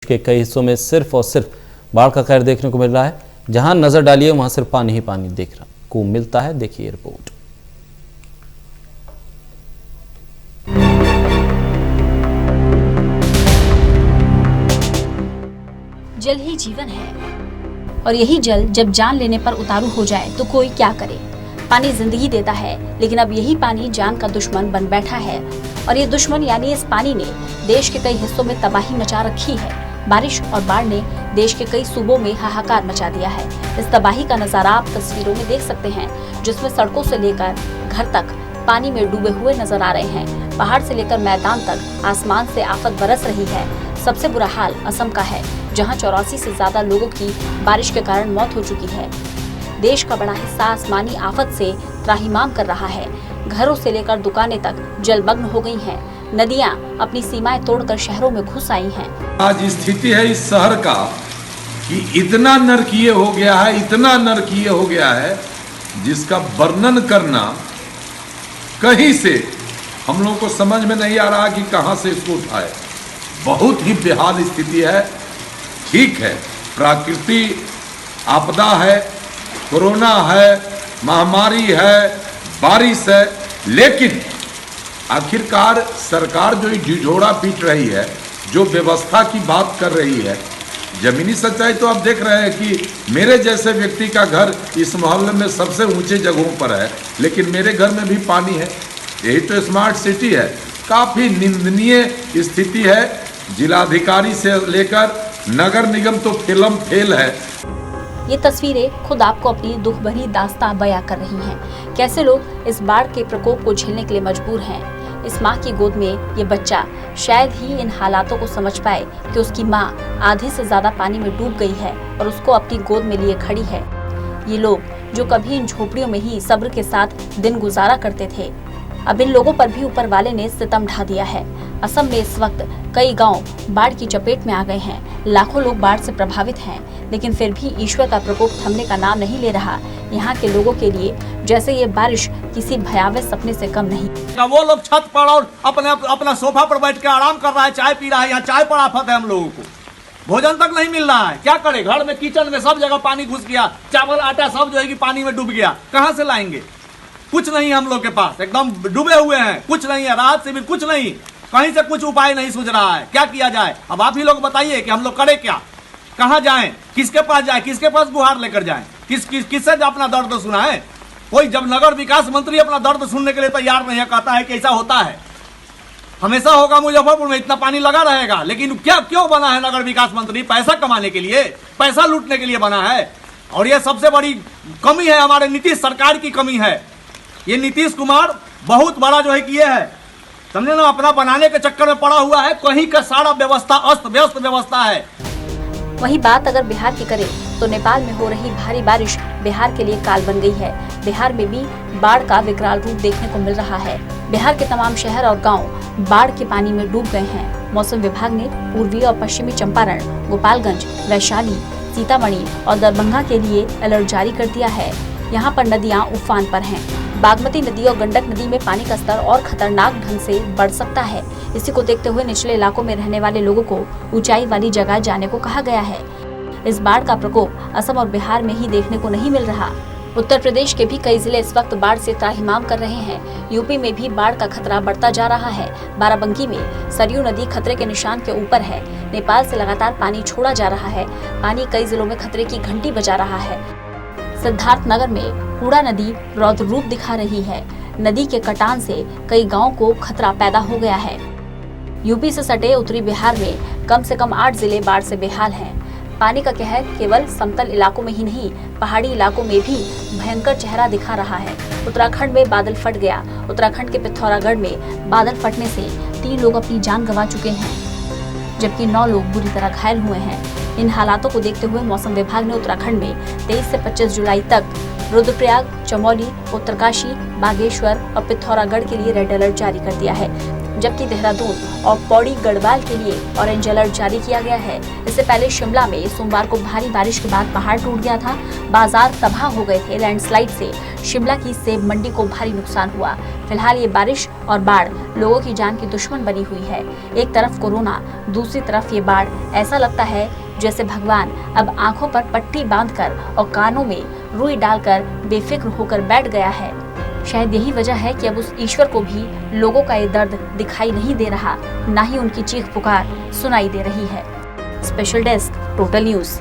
के कई हिस्सों में सिर्फ और सिर्फ बाढ़ का कहर देखने को मिल रहा है। जहां नजर डालिए वहां सिर्फ पानी ही पानी देखने को मिलता है। देखिए रिपोर्ट। जल ही जीवन है और यही जल जब जान लेने पर उतारू हो जाए तो कोई क्या करे। पानी जिंदगी देता है, लेकिन अब यही पानी जान का दुश्मन बन बैठा है और ये दुश्मन यानी इस पानी ने देश के कई हिस्सों में तबाही मचा रखी है। बारिश और बाढ़ ने देश के कई सूबों में हाहाकार मचा दिया है। इस तबाही का नजारा आप तस्वीरों में देख सकते हैं, जिसमें सड़कों से लेकर घर तक पानी में डूबे हुए नजर आ रहे हैं। पहाड़ से लेकर मैदान तक आसमान से आफत बरस रही है। सबसे बुरा हाल असम का है, जहां 84 से ज्यादा लोगों की बारिश के कारण मौत हो चुकी है। देश का बड़ा हिस्सा आसमानी आफत से त्राहिमाम कर रहा है। घरों से लेकर दुकानें तक जलमग्न हो गई हैं। नदियां अपनी सीमाएं तोड़कर शहरों में घुस आई हैं। आज स्थिति है इस शहर का कि इतना नरकीय हो गया है, इतना नरकीय हो गया है, जिसका वर्णन करना कहीं से हम लोगों को समझ में नहीं आ रहा कि कहां से इसको उठाए। बहुत ही बेहाल स्थिति है। ठीक है, प्राकृति आपदा है, कोरोना है, महामारी है, बारिश है, लेकिन आखिरकार सरकार जो ढिढोरा पीट रही है, जो व्यवस्था की बात कर रही है, जमीनी सच्चाई तो आप देख रहे हैं कि मेरे जैसे व्यक्ति का घर इस मोहल्ले में सबसे ऊंचे जगहों पर है, लेकिन मेरे घर में भी पानी है। यही तो स्मार्ट सिटी है। काफ़ी निंदनीय स्थिति है। जिलाधिकारी से लेकर नगर निगम तो फिल्म फेल है। ये तस्वीरें खुद आपको अपनी दुख भरी दास्तां बयां कर रही हैं। कैसे लोग इस बाढ़ के प्रकोप को झेलने के लिए मजबूर हैं। इस माँ की गोद में ये बच्चा शायद ही इन हालातों को समझ पाए कि उसकी माँ आधे से ज्यादा पानी में डूब गई है और उसको अपनी गोद में लिए खड़ी है। ये लोग जो कभी इन झोपड़ियों में ही सब्र के साथ दिन गुजारा करते थे, अब इन लोगों पर भी ऊपर वाले ने सितम ढा दिया है। असम में इस वक्त कई गांव बाढ़ की चपेट में आ गए हैं। लाखों लोग बाढ़ से प्रभावित हैं, लेकिन फिर भी ईश्वर का प्रकोप थमने का नाम नहीं ले रहा। यहाँ के लोगों के लिए जैसे ये बारिश किसी भयावह सपने से कम नहीं। वो लोग छत पर और अपना सोफा पर बैठ के आराम कर रहा है, चाय पी रहा है। यहाँ चाय पर आफत है हम लोगों को, भोजन तक नहीं मिल रहा है। क्या करे, घर में किचन में सब जगह पानी घुस गया, चावल आटा सब जो है कि पानी में डूब गया। कहाँ से लाएंगे? कुछ नहीं हम लोग के पास, एकदम डूबे हुए हैं। कुछ नहीं है, राहत शिविर कुछ नहीं, कहीं से कुछ उपाय नहीं सूझ रहा है। क्या किया जाए? अब आप ही लोग बताइए कि हम लोग करें क्या, कहाँ जाएं, किसके पास जाएं, किसके पास गुहार लेकर जाएं, किससे अपना दर्द सुनाएं? कोई जब नगर विकास मंत्री अपना दर्द सुनने के लिए तैयार नहीं है, कहता है कि ऐसा होता है, हमेशा होगा, मुजफ्फरपुर में इतना पानी लगा रहेगा। लेकिन क्या क्यों बना है नगर विकास मंत्री? पैसा कमाने के लिए, पैसा लूटने के लिए बना है। और ये सबसे बड़ी कमी है, हमारे नीतीश सरकार की कमी है। ये नीतीश कुमार बहुत बड़ा जो है कि ये है, समझे ना, अपना बनाने के चक्कर में पड़ा हुआ है। कहीं का सारा व्यवस्था अस्त व्यस्त व्यवस्था है। वही बात अगर बिहार की करें तो नेपाल में हो रही भारी बारिश बिहार के लिए काल बन गई है। बिहार में भी बाढ़ का विकराल रूप देखने को मिल रहा है। बिहार के तमाम शहर और गांव बाढ़ के पानी में डूब गए हैं। मौसम विभाग ने पूर्वी और पश्चिमी चंपारण, गोपालगंज, वैशाली, सीतामढ़ी और दरभंगा के लिए अलर्ट जारी कर दिया है। यहाँ पर नदियाँ उफान पर हैं। बागमती नदी और गंडक नदी में पानी का स्तर और खतरनाक ढंग से बढ़ सकता है। इसी को देखते हुए निचले इलाकों में रहने वाले लोगों को ऊंचाई वाली जगह जाने को कहा गया है। इस बाढ़ का प्रकोप असम और बिहार में ही देखने को नहीं मिल रहा। उत्तर प्रदेश के भी कई जिले इस वक्त बाढ़ से त्राहिमाम कर रहे हैं। यूपी में भी बाढ़ का खतरा बढ़ता जा रहा है। बाराबंकी में सरयू नदी खतरे के निशान के ऊपर है। नेपाल से लगातार पानी छोड़ा जा रहा है। पानी कई जिलों में खतरे की घंटी बजा रहा है। सिद्धार्थनगर में हुड़ा नदी रौद्र रूप दिखा रही है। नदी के कटान से कई गांवों को खतरा पैदा हो गया है। यूपी से सटे उत्तरी बिहार में कम से कम 8 जिले बाढ़ से बेहाल हैं। पानी का कहर केवल समतल इलाकों में ही नहीं, पहाड़ी इलाकों में भी भयंकर चेहरा दिखा रहा है। उत्तराखंड में बादल फट गया। उत्तराखंड के पिथौरागढ़ में बादल फटने से 3 लोग अपनी जान गंवा चुके हैं, जबकि 9 लोग बुरी तरह घायल हुए हैं। इन हालातों को देखते हुए मौसम विभाग ने उत्तराखंड में 23 से 25 जुलाई तक रुद्रप्रयाग, चमोली, उत्तरकाशी, बागेश्वर और पिथौरागढ़ के लिए रेड अलर्ट जारी कर दिया है। जबकि देहरादून और पौड़ी गढ़वाल के लिए ऑरेंज अलर्ट जारी किया गया है। इससे पहले शिमला में सोमवार को भारी बारिश के बाद पहाड़ टूट गया था, बाजार तबाह हो गए थे। लैंडस्लाइड से शिमला की सेब मंडी को भारी नुकसान हुआ। फिलहाल ये बारिश और बाढ़ लोगों की जान की दुश्मन बनी हुई है। एक तरफ कोरोना, दूसरी तरफ ये बाढ़। ऐसा लगता है जैसे भगवान अब आंखों पर पट्टी बांधकर और कानों में रुई डालकर बेफिक्र होकर बैठ गया है। शायद यही वजह है कि अब उस ईश्वर को भी लोगों का ये दर्द दिखाई नहीं दे रहा, ना ही उनकी चीख पुकार सुनाई दे रही है। Special desk, total news.